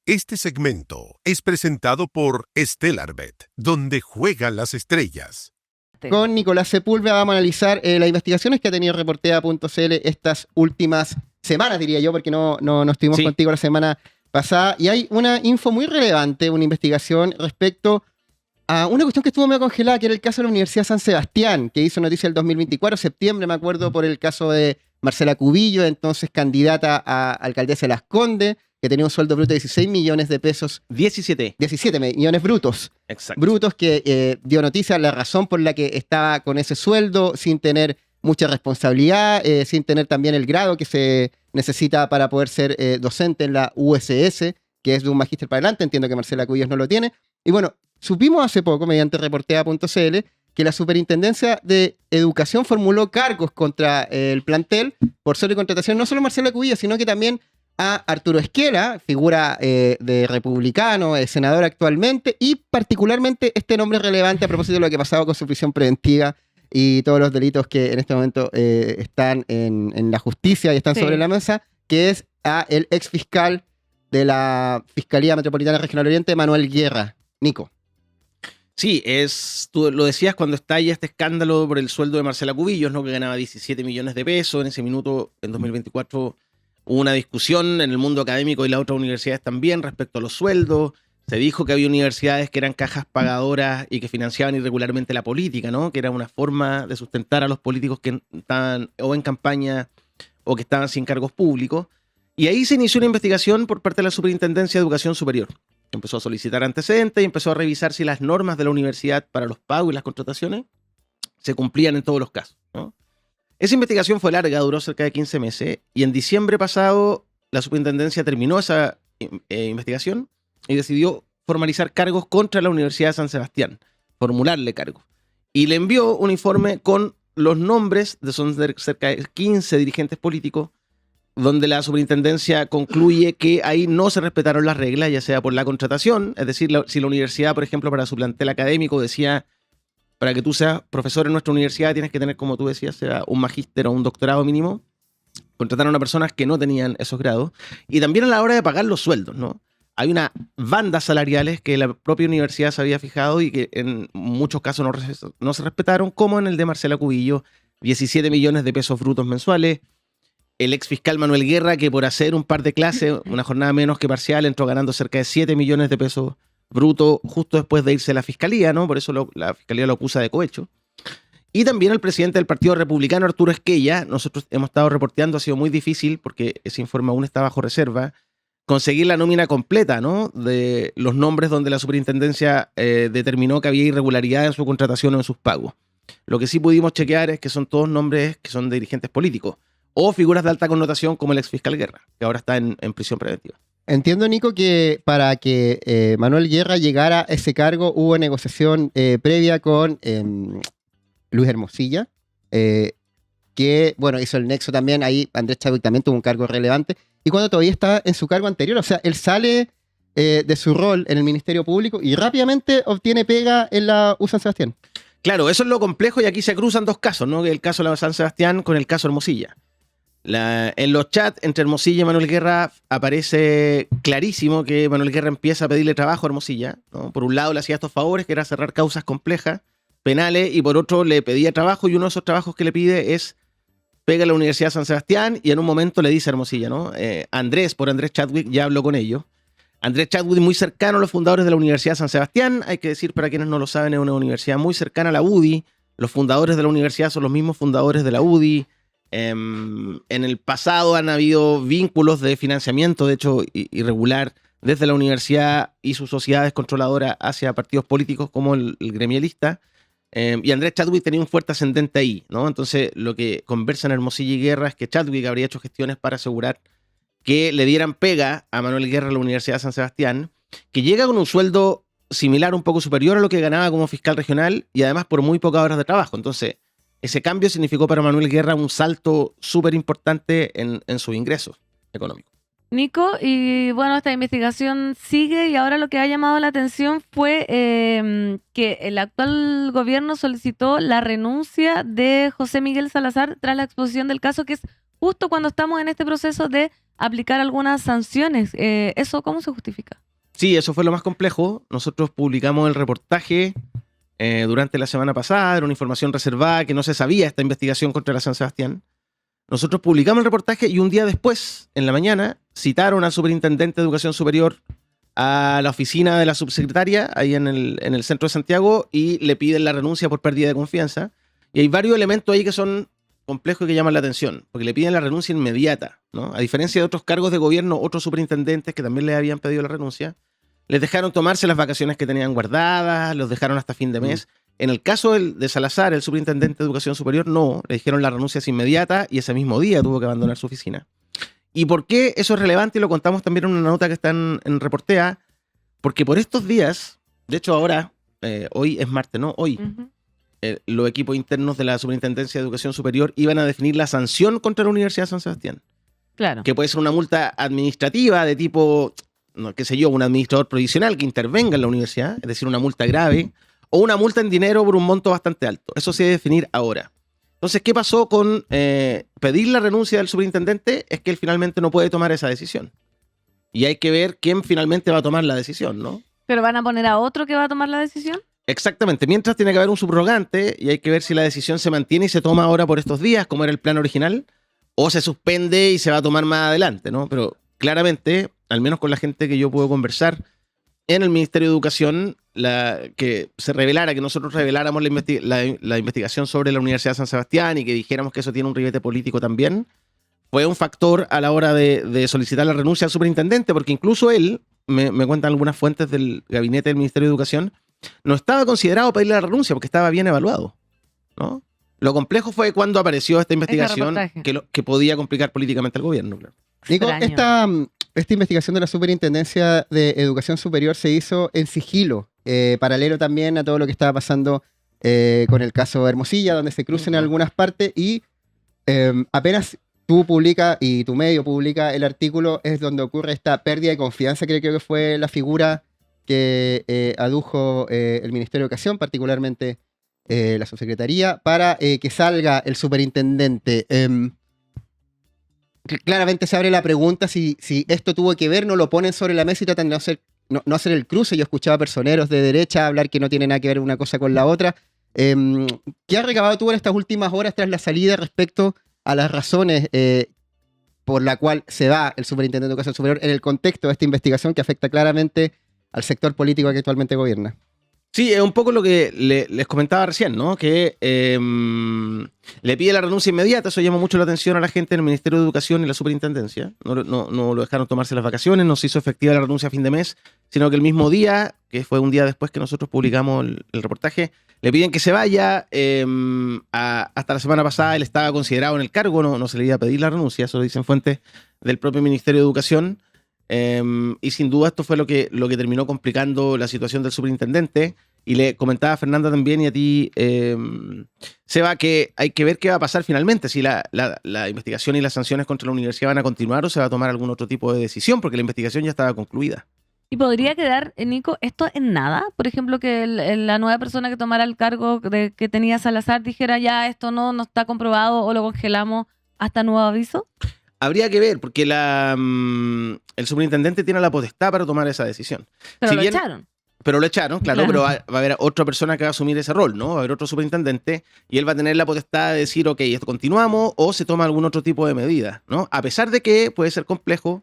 Este segmento es presentado por Stellarbet, donde juegan las estrellas. Con Nicolás Sepúlveda vamos a analizar las investigaciones que ha tenido Reportea.cl estas últimas semanas, diría yo, porque no estuvimos contigo la semana pasada. Y hay una info muy relevante, una investigación respecto a una cuestión que estuvo medio congelada, que era el caso de la Universidad San Sebastián, que hizo noticia el 2024, septiembre, me acuerdo, por el caso de Marcela Cubillo, entonces candidata a alcaldesa de Las Condes, que tenía un sueldo bruto de 16 millones de pesos. 17 millones brutos. Exacto. Brutos, que dio noticia la razón por la que estaba con ese sueldo, sin tener mucha responsabilidad, sin tener también el grado que se necesita para poder ser docente en la USS, que es de un magíster para adelante. Entiendo que Marcela Cubillos no lo tiene. Y bueno, supimos hace poco, mediante Reportea.cl, que la Superintendencia de Educación formuló cargos contra el plantel por sobrecontratación, no solo Marcela Cubillos, sino que también a Arturo Esquela, figura de republicano, senador actualmente, y particularmente este nombre relevante a propósito de lo que ha pasado con su prisión preventiva y todos los delitos que en este momento están en la justicia y están sobre la mesa, que es a el ex fiscal de la Fiscalía Metropolitana Regional Oriente, Manuel Guerra. Nico. Sí, tú lo decías cuando estalla este escándalo por el sueldo de Marcela Cubillos, ¿no? Que ganaba 17 millones de pesos. En ese minuto, en 2024, hubo una discusión en el mundo académico y las otras universidades también respecto a los sueldos. Se dijo que había universidades que eran cajas pagadoras y que financiaban irregularmente la política, ¿no? Que era una forma de sustentar a los políticos que estaban o en campaña o que estaban sin cargos públicos. Y ahí se inició una investigación por parte de la Superintendencia de Educación Superior. Empezó a solicitar antecedentes y empezó a revisar si las normas de la universidad para los pagos y las contrataciones se cumplían en todos los casos, ¿no? Esa investigación fue larga, duró cerca de 15 meses, y en diciembre pasado la superintendencia terminó esa investigación y decidió formalizar cargos contra la Universidad de San Sebastián, formularle cargos. Y le envió un informe con los nombres de cerca de 15 dirigentes políticos, donde la superintendencia concluye que ahí no se respetaron las reglas, ya sea por la contratación, es decir, si la universidad, por ejemplo, para su plantel académico decía: para que tú seas profesor en nuestra universidad tienes que tener, como tú decías, sea un magíster o un doctorado mínimo. Contrataron a personas que no tenían esos grados. Y también a la hora de pagar los sueldos, ¿no? Hay unas bandas salariales que la propia universidad se había fijado y que en muchos casos no se respetaron, como en el de Marcela Cubillo, 17 millones de pesos brutos mensuales. El ex fiscal Manuel Guerra, que por hacer un par de clases, una jornada menos que parcial, entró ganando cerca de 7 millones de pesos bruto justo después de irse a la fiscalía, ¿no? Por eso la fiscalía lo acusa de cohecho. Y también el presidente del Partido Republicano, Arturo Esquella, nosotros hemos estado reporteando, ha sido muy difícil, porque ese informe aún está bajo reserva, conseguir la nómina completa, ¿no? De los nombres donde la superintendencia determinó que había irregularidad en su contratación o en sus pagos. Lo que sí pudimos chequear es que son todos nombres que son de dirigentes políticos o figuras de alta connotación, como el ex fiscal Guerra, que ahora está en prisión preventiva. Entiendo, Nico, que para que Manuel Guerra llegara a ese cargo hubo negociación previa con Luis Hermosilla, que, bueno, hizo el nexo también. Ahí Andrés Chadwick también tuvo un cargo relevante. Y cuando todavía estaba en su cargo anterior, o sea, él sale de su rol en el Ministerio Público y rápidamente obtiene pega en la U San Sebastián. Claro, eso es lo complejo, y aquí se cruzan dos casos, ¿no? El caso de la San Sebastián con el caso Hermosilla. En los chats entre Hermosilla y Manuel Guerra aparece clarísimo que Manuel Guerra empieza a pedirle trabajo a Hermosilla, ¿no? Por un lado le hacía estos favores, que era cerrar causas complejas, penales, y por otro le pedía trabajo, y uno de esos trabajos que le pide es pega a la Universidad de San Sebastián, y en un momento le dice a Hermosilla, ¿no? Andrés Chadwick, ya habló con ellos. Andrés Chadwick, muy cercano a los fundadores de la Universidad de San Sebastián, hay que decir, para quienes no lo saben, es una universidad muy cercana a la UDI. Los fundadores de la universidad son los mismos fundadores de la UDI. En el pasado han habido vínculos de financiamiento, de hecho irregular, desde la universidad y sus sociedades controladoras hacia partidos políticos como el gremialista. Y Andrés Chadwick tenía un fuerte ascendente ahí, ¿no? Entonces lo que conversan Hermosilla y Guerra es que Chadwick habría hecho gestiones para asegurar que le dieran pega a Manuel Guerra a la Universidad de San Sebastián, que llega con un sueldo similar, un poco superior a lo que ganaba como fiscal regional, y además por muy pocas horas de trabajo. Entonces ese cambio significó para Manuel Guerra un salto súper importante en sus ingresos económicos. Nico, y bueno, esta investigación sigue, y ahora lo que ha llamado la atención fue que el actual gobierno solicitó la renuncia de José Miguel Salazar tras la exposición del caso, que es justo cuando estamos en este proceso de aplicar algunas sanciones. ¿Eso cómo se justifica? Sí, eso fue lo más complejo. Nosotros publicamos el reportaje durante la semana pasada, era una información reservada que no se sabía esta investigación contra la San Sebastián. Nosotros publicamos el reportaje y un día después, en la mañana, citaron al superintendente de Educación Superior a la oficina de la subsecretaria, ahí en el centro de Santiago, y le piden la renuncia por pérdida de confianza. Y hay varios elementos ahí que son complejos y que llaman la atención, porque le piden la renuncia inmediata, ¿no? A diferencia de otros cargos de gobierno, otros superintendentes que también le habían pedido la renuncia, les dejaron tomarse las vacaciones que tenían guardadas, los dejaron hasta fin de mes. En el caso de Salazar, el superintendente de Educación Superior, no, le dijeron la renuncia es inmediata y ese mismo día tuvo que abandonar su oficina. ¿Y por qué eso es relevante? Y lo contamos también en una nota que está en Reportea, porque por estos días, de hecho ahora, hoy es martes, ¿no? Hoy, los equipos internos de la Superintendencia de Educación Superior iban a definir la sanción contra la Universidad de San Sebastián. Claro. Que puede ser una multa administrativa de tipo, no, qué sé yo, un administrador provisional que intervenga en la universidad, es decir, una multa grave, o una multa en dinero por un monto bastante alto. Eso se debe definir ahora. Entonces, ¿qué pasó con pedir la renuncia del superintendente? Es que él finalmente no puede tomar esa decisión. Y hay que ver quién finalmente va a tomar la decisión, ¿no? ¿Pero van a poner a otro que va a tomar la decisión? Exactamente. Mientras tiene que haber un subrogante y hay que ver si la decisión se mantiene y se toma ahora por estos días, como era el plan original, o se suspende y se va a tomar más adelante, ¿no? Pero claramente, al menos con la gente que yo puedo conversar en el Ministerio de Educación, que se revelara, que nosotros reveláramos la investigación sobre la Universidad de San Sebastián y que dijéramos que eso tiene un ribete político también, fue un factor a la hora de solicitar la renuncia al superintendente, porque incluso él, me cuentan algunas fuentes del gabinete del Ministerio de Educación, no estaba considerado pedirle la renuncia porque estaba bien evaluado, ¿no? Lo complejo fue cuando apareció esta investigación que podía complicar políticamente al gobierno. Claro. Nico, esta investigación de la Superintendencia de Educación Superior se hizo en sigilo, paralelo también a todo lo que estaba pasando con el caso Hermosilla, donde se cruzan en algunas partes y apenas tú publicas y tu medio publica el artículo, es donde ocurre esta pérdida de confianza, que creo que fue la figura que adujo el Ministerio de Educación, particularmente la subsecretaría, para que salga el superintendente. Claramente se abre la pregunta si esto tuvo que ver, no lo ponen sobre la mesa y tratan de no hacer el cruce. Yo escuchaba personeros de derecha hablar que no tiene nada que ver una cosa con la otra. ¿Qué ha recabado tú en estas últimas horas tras la salida respecto a las razones por la cual se va el superintendente de Educación Superior en el contexto de esta investigación que afecta claramente al sector político que actualmente gobierna? Sí, es un poco lo que les comentaba recién, ¿no? Que le pide la renuncia inmediata. Eso llama mucho la atención a la gente en el Ministerio de Educación y la Superintendencia. No lo dejaron tomarse las vacaciones, no se hizo efectiva la renuncia a fin de mes, sino que el mismo día, que fue un día después que nosotros publicamos el reportaje, le piden que se vaya. Hasta la semana pasada él estaba considerado en el cargo, no se le iba a pedir la renuncia, eso lo dicen fuentes del propio Ministerio de Educación. Y sin duda esto fue lo que terminó complicando la situación del superintendente. Y le comentaba a Fernanda también y a ti, Seba, que hay que ver qué va a pasar finalmente, si la investigación y las sanciones contra la universidad van a continuar o se va a tomar algún otro tipo de decisión, porque la investigación ya estaba concluida. ¿Y podría quedar, Nico, esto en nada? Por ejemplo, que la nueva persona que tomara el cargo que tenía Salazar dijera ya esto no está comprobado o lo congelamos hasta nuevo aviso. Habría que ver, porque el superintendente tiene la potestad para tomar esa decisión. Pero lo echaron. Pero lo echaron, claro. Pero va a haber otra persona que va a asumir ese rol, ¿no? Va a haber otro superintendente y él va a tener la potestad de decir, ok, esto continuamos o se toma algún otro tipo de medida, ¿no? A pesar de que puede ser complejo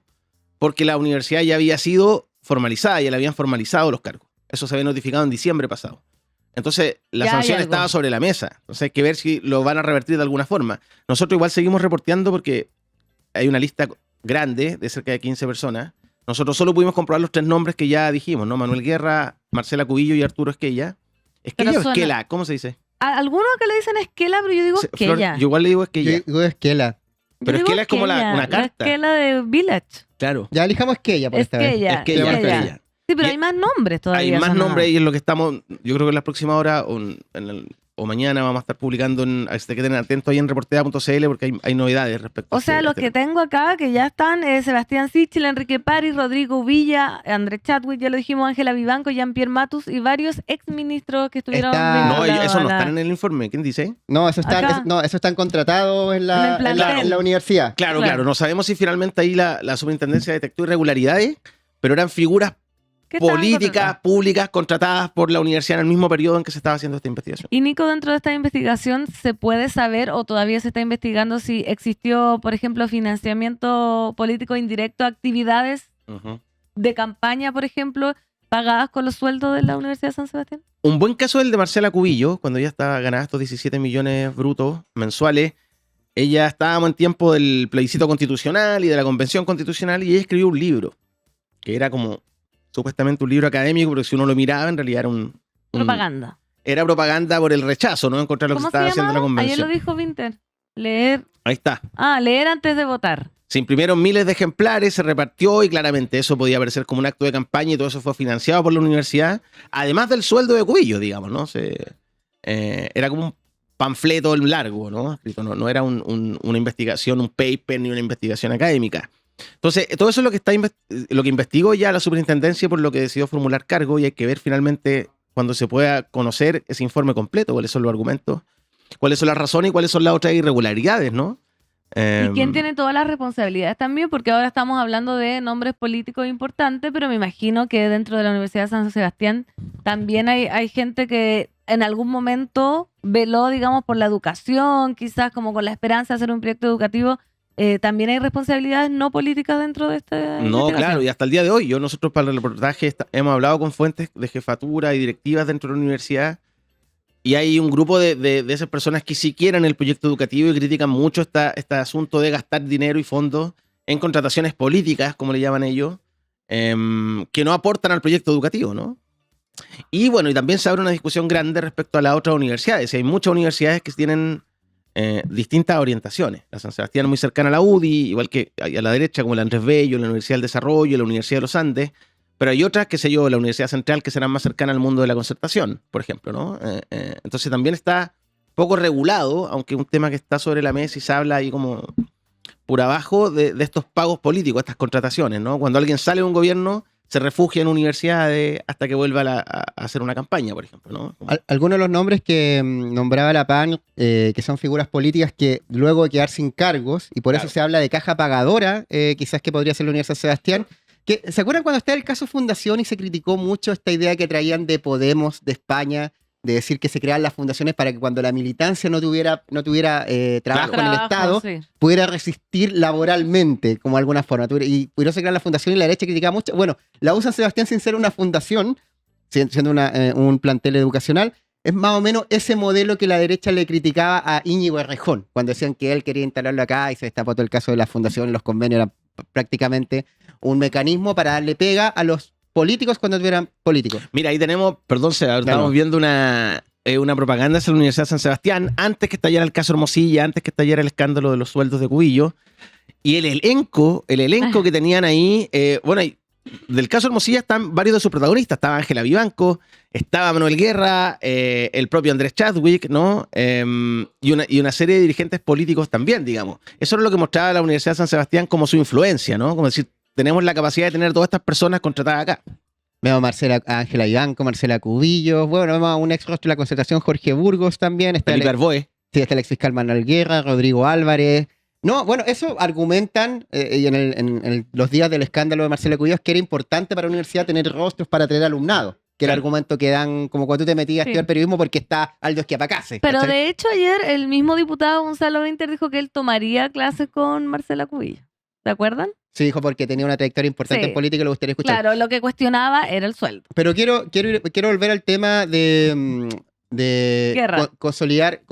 porque la universidad ya había sido formalizada, ya le habían formalizado los cargos. Eso se había notificado en diciembre pasado. Entonces, la sanción estaba sobre la mesa. Entonces hay que ver si lo van a revertir de alguna forma. Nosotros igual seguimos reporteando porque hay una lista grande de cerca de 15 personas. Nosotros solo pudimos comprobar los 3 nombres que ya dijimos, ¿no? Manuel Guerra, Marcela Cubillo y Arturo Esquella. ¿Esquella o Esquela? ¿Cómo se dice? Algunos que le dicen Esquela, pero yo digo Esquella. Yo igual le digo Esquella. Yo digo Esquela. Pero Esquela es como una carta. La Esquela de Village. Claro. Ya elijamos Esquella por esta vez. Esquella. Sí, pero hay más nombres todavía. Hay más nombres y en lo que estamos, yo creo que en las próximas horas, o mañana vamos a estar publicando, así que estén atentos ahí en reportea.cl porque hay novedades respecto O sea, los que tengo acá, que ya están, Sebastián Sichel, Enrique París, Rodrigo Villa, Andrés Chadwick, ya lo dijimos, Ángela Vivanco, Jean-Pierre Matus y varios exministros que estuvieron No, vinculados eso no a la- están en el informe. ¿Quién dice? No, eso Acá. están contratados en la, En el plantel. en la universidad. Claro. No sabemos si finalmente ahí la superintendencia detectó irregularidades, pero eran figuras ¿Qué estaban políticas, contratados? públicas, contratadas por la universidad en el mismo periodo en que se estaba haciendo esta investigación. Y Nico, dentro de esta investigación, ¿se puede saber o todavía se está investigando si existió, por ejemplo, financiamiento político indirecto a actividades Ujú. de campaña, por ejemplo, pagadas con los sueldos de la Universidad de San Sebastián? Un buen caso es el de Marcela Cubillo, cuando ella estaba ganando estos 17 millones brutos mensuales. Ella estábamos en tiempo del plebiscito constitucional y de la convención constitucional y ella escribió un libro, que era como supuestamente un libro académico, pero si uno lo miraba en realidad era Propaganda. era propaganda por el rechazo, ¿no? En contra de lo que se ¿Cómo se estaba haciendo en la llama? Ayer convención. lo dijo Winter. Leer. Ahí está. Leer antes de votar. Se imprimieron miles de ejemplares, se repartió y claramente eso podía parecer como un acto de campaña y todo eso fue financiado por la universidad, además del sueldo de Cubillo, digamos, ¿no? Era como un panfleto largo, ¿no? Escrito, no era una investigación, un paper ni una investigación académica. Entonces, todo eso es lo que lo que investigó ya la superintendencia por lo que decidió formular cargo y hay que ver finalmente cuando se pueda conocer ese informe completo, cuáles son los argumentos, cuáles son las razones y cuáles son las otras irregularidades, ¿no? ¿Y quién tiene todas las responsabilidades también? Porque ahora estamos hablando de nombres políticos importantes, pero me imagino que dentro de la Universidad de San Sebastián también hay gente que en algún momento veló, digamos, por la educación, quizás como con la esperanza de hacer un proyecto educativo. También hay responsabilidades no políticas dentro de esta No, investigación. claro, y hasta el día de hoy, nosotros para el reportaje hemos hablado con fuentes de jefatura y directivas dentro de la universidad y hay un grupo de esas personas que sí quieren el proyecto educativo y critican mucho este asunto de gastar dinero y fondos en contrataciones políticas, como le llaman ellos, que no aportan al proyecto educativo, ¿no? Y bueno, y también se abre una discusión grande respecto a las otras universidades. Y hay muchas universidades que tienen distintas orientaciones. La San Sebastián es muy cercana a la UDI, igual que a la derecha, como la Andrés Bello, la Universidad del Desarrollo, la Universidad de los Andes, pero hay otras, qué sé yo, la Universidad Central, que serán más cercanas al mundo de la concertación, por ejemplo, ¿no? Entonces también está poco regulado, aunque es un tema que está sobre la mesa y se habla ahí como por abajo de estos pagos políticos, estas contrataciones, ¿no? Cuando alguien sale de un gobierno, se refugia en universidades hasta que vuelva a hacer una campaña, por ejemplo, ¿no? Algunos de los nombres que nombraba la PAN, que son figuras políticas que luego de quedar sin cargos, y por eso se habla de caja pagadora, quizás que podría ser la Universidad de Sebastián. ¿Se acuerdan cuando estaba el caso Fundación y se criticó mucho esta idea que traían de Podemos, de España, de decir que se crean las fundaciones para que cuando la militancia no tuviera trabajo en el Estado, sí. pudiera resistir laboralmente, como de alguna forma? Y por eso se crean la fundación y la derecha criticaba mucho. Bueno, la U San Sebastián, sin ser una fundación, siendo un plantel educacional, es más o menos ese modelo que la derecha le criticaba a Íñigo Errejón, cuando decían que él quería instalarlo acá y se destapó todo el caso de la fundación, los convenios eran prácticamente un mecanismo para darle pega a los políticos cuando tuvieran políticos. Mira, ahí tenemos, perdón, estamos viendo una propaganda de la Universidad de San Sebastián, antes que estallara el caso Hermosilla, antes que estallara el escándalo de los sueldos de Cubillo, y el elenco que tenían ahí, del caso Hermosilla están varios de sus protagonistas, estaba Ángela Vivanco, estaba Manuel Guerra, el propio Andrés Chadwick, ¿no? Y una serie de dirigentes políticos también, digamos. Eso es lo que mostraba la Universidad de San Sebastián como su influencia, ¿no? Como decir, tenemos la capacidad de tener todas estas personas contratadas acá. Vemos a Ángela Vivanco, Marcela Cubillos, bueno, vemos a un ex rostro de la concertación, Jorge Burgos también. Felipe Arboe. Sí, está el ex fiscal Manuel Guerra, Rodrigo Álvarez. No, bueno, eso argumentan y en los días del escándalo de Marcela Cubillos que era importante para la universidad tener rostros para atraer alumnado. Que el argumento que dan, como cuando tú te metías a estudiar periodismo porque está Aldo Esquiapacase. Pero ¿cachai? de hecho ayer el mismo diputado Gonzalo Winter dijo que él tomaría clases con Marcela Cubillo. ¿Se acuerdan? Sí, dijo porque tenía una trayectoria importante en política y le gustaría escuchar. Claro, lo que cuestionaba era el sueldo. Pero quiero volver al tema de consolidar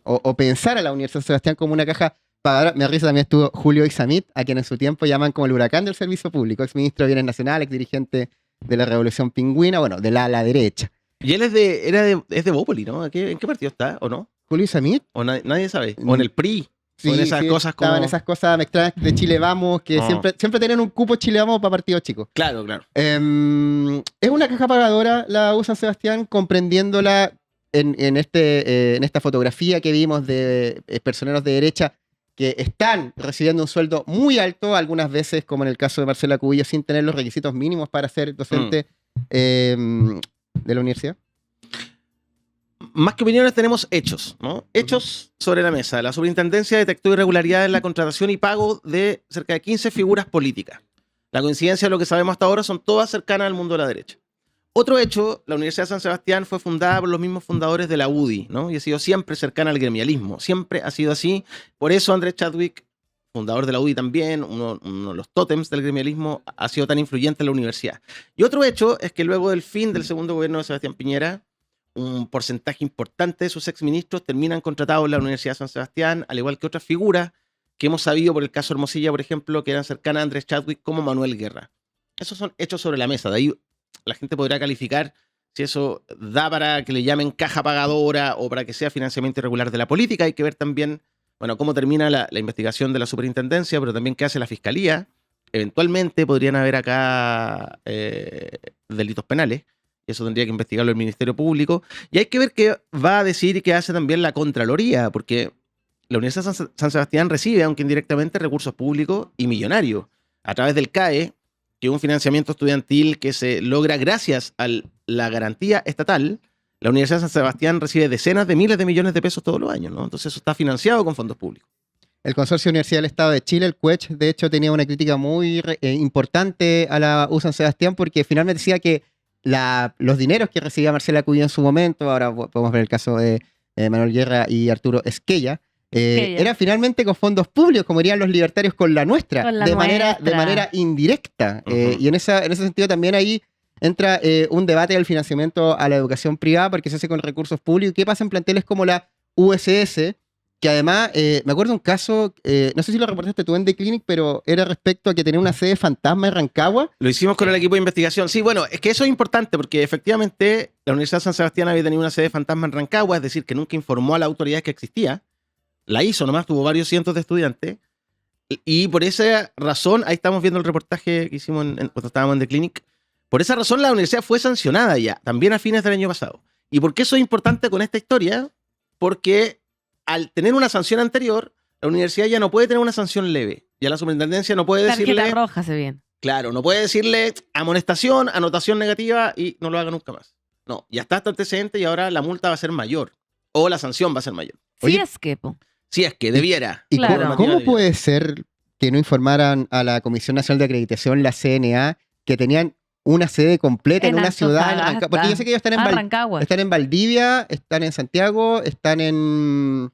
o pensar a la Universidad de Sebastián como una caja pagadora. Me risa también estuvo Julio Isamit, a quien en su tiempo llaman como el huracán del servicio público, ex ministro de Bienes Nacionales, ex dirigente de la Revolución Pingüina, bueno, de la derecha. Y él es de Bópoli, ¿no? ¿En qué partido está? ¿O no? Julio Isamit. ¿O nadie sabe? ¿O en el PRI? Sí, o en esas cosas como... estaban esas cosas mezcladas de Chile Vamos, que siempre tienen un cupo Chile Vamos para partidos chicos. Claro. Es una caja pagadora la U San Sebastián, comprendiéndola en esta fotografía que vimos de personeros de derecha que están recibiendo un sueldo muy alto, algunas veces, como en el caso de Marcela Cubillos, sin tener los requisitos mínimos para ser docente de la universidad? Más que opiniones tenemos hechos, ¿no? Hechos sobre la mesa. La superintendencia detectó irregularidades en la contratación y pago de cerca de 15 figuras políticas. La coincidencia de lo que sabemos hasta ahora son todas cercanas al mundo de la derecha. Otro hecho, la Universidad de San Sebastián fue fundada por los mismos fundadores de la UDI, ¿no? Y ha sido siempre cercana al gremialismo. Siempre ha sido así. Por eso Andrés Chadwick, fundador de la UDI también, uno de los tótems del gremialismo, ha sido tan influyente en la universidad. Y otro hecho es que luego del fin del segundo gobierno de Sebastián Piñera, un porcentaje importante de sus exministros terminan contratados en la Universidad de San Sebastián, al igual que otras figuras que hemos sabido por el caso Hermosilla, por ejemplo, que eran cercanas a Andrés Chadwick, como Manuel Guerra. Esos son hechos sobre la mesa. De ahí la gente podrá calificar si eso da para que le llamen caja pagadora o para que sea financiamiento irregular de la política. Hay que ver también, bueno, cómo termina la investigación de la superintendencia, pero también qué hace la fiscalía. Eventualmente podrían haber acá delitos penales. Y eso tendría que investigarlo el Ministerio Público. Y hay que ver qué va a decir y qué hace también la Contraloría, porque la Universidad de San Sebastián recibe, aunque indirectamente, recursos públicos y millonarios a través del CAE, que es un financiamiento estudiantil que se logra gracias a la garantía estatal. La Universidad de San Sebastián recibe decenas de miles de millones de pesos todos los años, ¿no? Entonces eso está financiado con fondos públicos. El Consorcio Universidad del Estado de Chile, el CUECH, de hecho tenía una crítica muy importante a la U San Sebastián porque finalmente decía que los dineros que recibía Marcela Cubillos en su momento, ahora podemos ver el caso de Manuel Guerra y Arturo Esquella, era finalmente con fondos públicos, como dirían los libertarios, con la nuestra, de manera indirecta. Y en ese sentido también ahí entra un debate del financiamiento a la educación privada, porque se hace con recursos públicos. ¿Qué pasa en planteles como la USS? Que además, me acuerdo de un caso, no sé si lo reportaste tú en The Clinic, pero era respecto a que tenía una sede fantasma en Rancagua. Lo hicimos con el equipo de investigación. Sí, bueno, es que eso es importante porque efectivamente la Universidad de San Sebastián había tenido una sede fantasma en Rancagua, es decir, que nunca informó a las autoridades que existía. La hizo nomás, tuvo varios cientos de estudiantes. Y por esa razón, ahí estamos viendo el reportaje que hicimos cuando estábamos en The Clinic. Por esa razón la universidad fue sancionada ya, también a fines del año pasado. ¿Y por qué eso es importante con esta historia? Porque al tener una sanción anterior, la universidad ya no puede tener una sanción leve. Ya la superintendencia no puede decirle... Tarjeta roja se viene. Claro, no puede decirle amonestación, anotación negativa y no lo haga nunca más. No, ya está este antecedente y ahora la multa va a ser mayor. O la sanción va a ser mayor. Sí, es que, po. Si es que debiera. ¿Y Claro. cómo puede ser que no informaran a la Comisión Nacional de Acreditación, la CNA, que tenían una sede completa en una ciudad? Antofagasta. Porque yo sé que ellos Rancagua. están en Valdivia, están en Santiago, están ¿en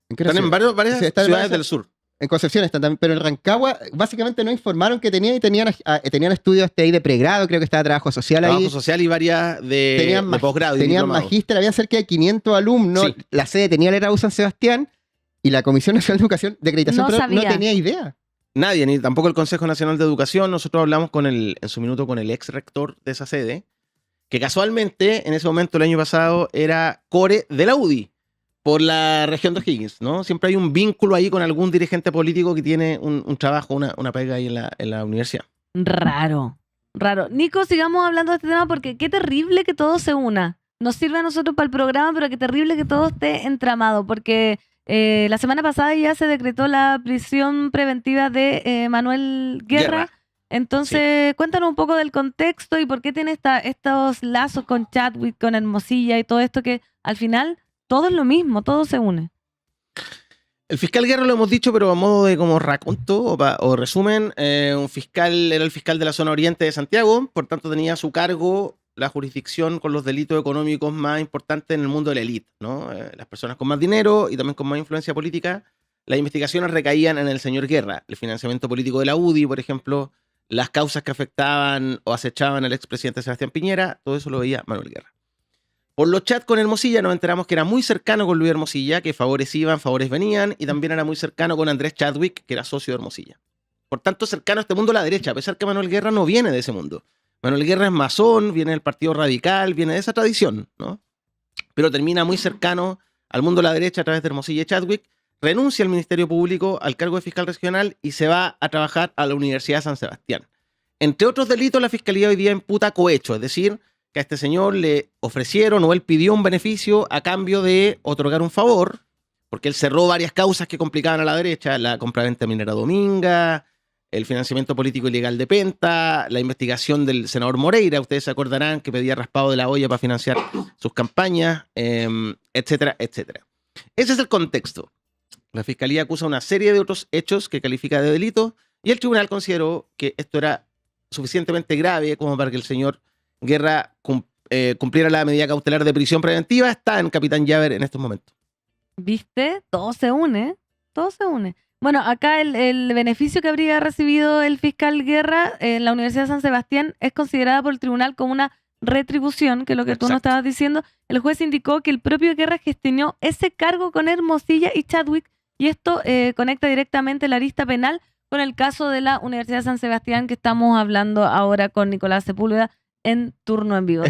qué Están en ciudad? varias Sí, están en ciudades varias- del sur. En Concepción están también, pero en Rancagua básicamente no informaron que tenían y tenían estudios ahí de pregrado, creo que estaba trabajo social ahí. Trabajo social y varias de posgrado y Tenían diplomado. magíster, había cerca de 500 alumnos. Sí. La sede tenía la U San Sebastián y la Comisión Nacional de Educación de Acreditación No no sabía. tenía idea. Nadie, ni tampoco el Consejo Nacional de Educación. Nosotros hablamos en su minuto con el ex rector de esa sede, que casualmente en ese momento el año pasado era core de la UDI por la región de O'Higgins, ¿no? Siempre hay un vínculo ahí con algún dirigente político que tiene un trabajo, una pega ahí en la universidad. Raro. Nico, sigamos hablando de este tema porque qué terrible que todo se una. Nos sirve a nosotros para el programa, pero qué terrible que todo esté entramado, porque la semana pasada ya se decretó la prisión preventiva de Manuel Guerra. Entonces, cuéntanos un poco del contexto y por qué tiene estos lazos con Chadwick, con Hermosilla y todo esto que al final todo es lo mismo, todo se une. El fiscal Guerra lo hemos dicho, pero a modo de como raconto o resumen, era el fiscal de la zona oriente de Santiago, por tanto tenía a su cargo la jurisdicción con los delitos económicos más importantes en el mundo de la élite, ¿no? Las personas con más dinero y también con más influencia política. Las investigaciones recaían en el señor Guerra, el financiamiento político de la UDI, por ejemplo, las causas que afectaban o acechaban al expresidente Sebastián Piñera, todo eso lo veía Manuel Guerra. Por los chats con Hermosilla nos enteramos que era muy cercano con Luis Hermosilla, que favores iban, favores venían, y también era muy cercano con Andrés Chadwick, que era socio de Hermosilla. Por tanto, cercano a este mundo de la derecha, a pesar que Manuel Guerra no viene de ese mundo. Manuel Guerra es masón, viene del Partido Radical, viene de esa tradición, ¿no? Pero termina muy cercano al mundo de la derecha a través de Hermosilla y Chadwick, renuncia al Ministerio Público, al cargo de fiscal regional y se va a trabajar a la Universidad de San Sebastián. Entre otros delitos, la Fiscalía hoy día imputa cohecho, es decir, que a este señor le ofrecieron o él pidió un beneficio a cambio de otorgar un favor, porque él cerró varias causas que complicaban a la derecha, la compraventa minera Dominga, el financiamiento político ilegal de Penta, la investigación del senador Moreira, ustedes se acordarán que pedía raspado de la olla para financiar sus campañas, etcétera, etcétera. Ese es el contexto. La Fiscalía acusa una serie de otros hechos que califica de delito y el tribunal consideró que esto era suficientemente grave como para que el señor Guerra cumpliera la medida cautelar de prisión preventiva. Está en Capitán Llaver en estos momentos. ¿Viste? Todo se une. Todo se une. Bueno, acá el beneficio que habría recibido el fiscal Guerra en la Universidad de San Sebastián es considerada por el tribunal como una retribución, que es lo que tú nos estabas diciendo. El juez indicó que el propio Guerra gestionó ese cargo con Hermosilla y Chadwick, y esto conecta directamente la arista penal con el caso de la Universidad de San Sebastián que estamos hablando ahora con Nicolás Sepúlveda en Turno en Vivo.